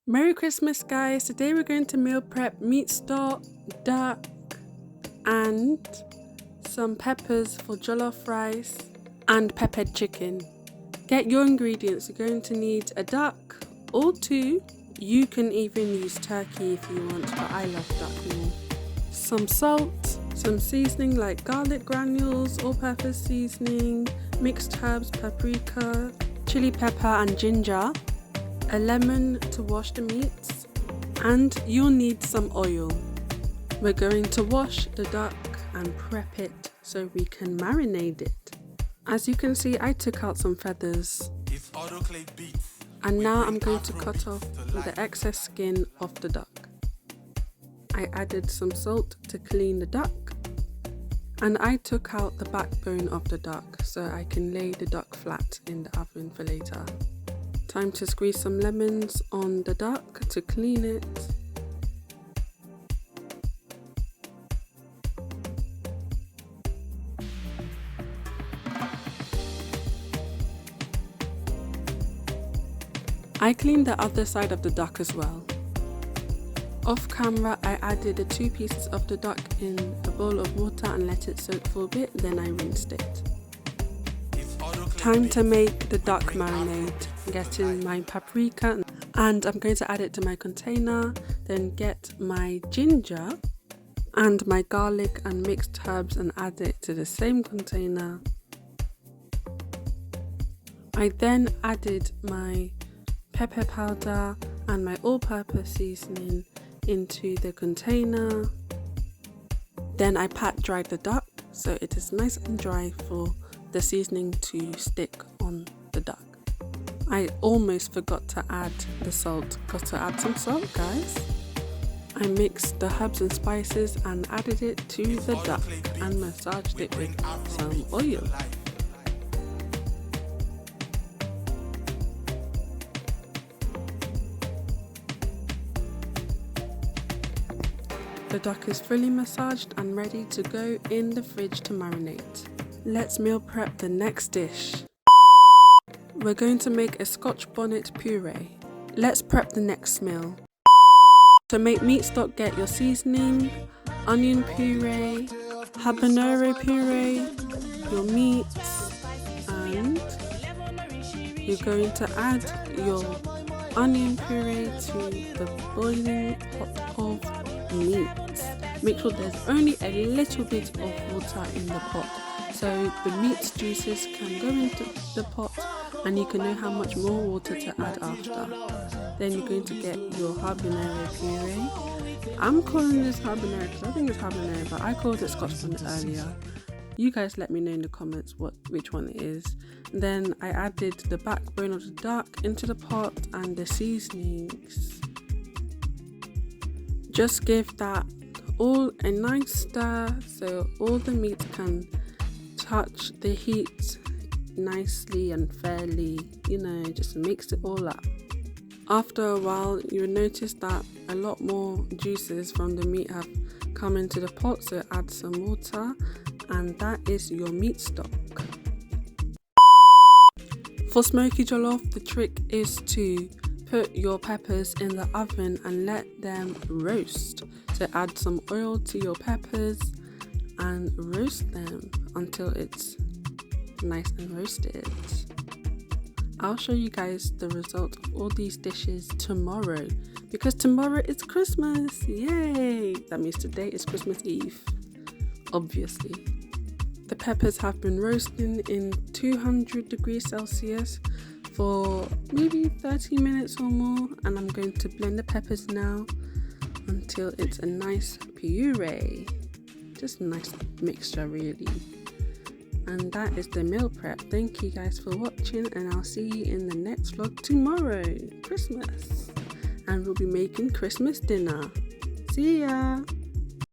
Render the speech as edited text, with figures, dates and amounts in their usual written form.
Merry Christmas, guys! Today we're going to meal prep meat stock, duck, and some peppers for jollof rice and peppered chicken. Get your ingredients. You're going to need a duck or two. You can even use turkey if you want, but I love duck more. Some salt, some seasoning like garlic granules, all-purpose seasoning, mixed herbs, paprika, chili pepper and ginger, a lemon to wash the meats, and you'll need some oil. We're going to wash the duck and prep it so we can marinate it. As you can see, I took out some feathers, and now I'm going to cut off the excess skin of the duck. I added some salt to clean the duck, and I took out the backbone of the duck so I can lay the duck flat in the oven for later. Time to squeeze some lemons on the duck to clean it. I cleaned the other side of the duck as well. Off camera, I added the 2 pieces of the duck in a bowl of water and let it soak for a bit, then I rinsed it. Time to make the duck marinade. Get in my paprika and I'm going to add it to my container, then get my ginger and my garlic and mixed herbs and add it to the same container. I then added my pepper powder and my all-purpose seasoning into the container. Then I pat dried the duck so it is nice and dry for the seasoning to stick on the duck. I almost forgot to add the salt. Got to add some salt, guys. I mixed the herbs and spices and added it to the duck and massaged it with some oil. The duck is fully massaged and ready to go in the fridge to marinate. Let's meal prep the next dish. We're going to make a Scotch bonnet puree. Let's prep the next meal. To make meat stock, get your seasoning, onion puree, habanero puree, your meats, and you're going to add your onion puree to the boiling pot of meat. Make sure there's only a little bit of water in the pot so the meat's juices can go into the pot and you can know how much more water to add after. Then you're going to get your habanero puree. I'm calling this habanero because I think it's habanero, but I called it Scotch bonnet earlier. You guys let me know in the comments which one it is. Then I added the backbone of the duck into the pot and the seasonings. Just give that all a nice stir so all the meat can touch the heat nicely and fairly, just mix it all up. After a while, you'll notice that a lot more juices from the meat have come into the pot, so add some water, and that is your meat stock. For smoky jollof, the trick is to put your peppers in the oven and let them roast. So add some oil to your peppers and roast them until it's nice and roasted. I'll show you guys the result of all these dishes tomorrow because tomorrow is Christmas. Yay! That means today is Christmas Eve, obviously. The peppers have been roasting in 200 degrees Celsius for maybe 30 minutes or more, and I'm going to blend the peppers now until it's a nice puree. Just a nice mixture really. And that is the meal prep. Thank you guys for watching, and I'll see you in the next vlog tomorrow, Christmas, and we'll be making Christmas dinner. See ya!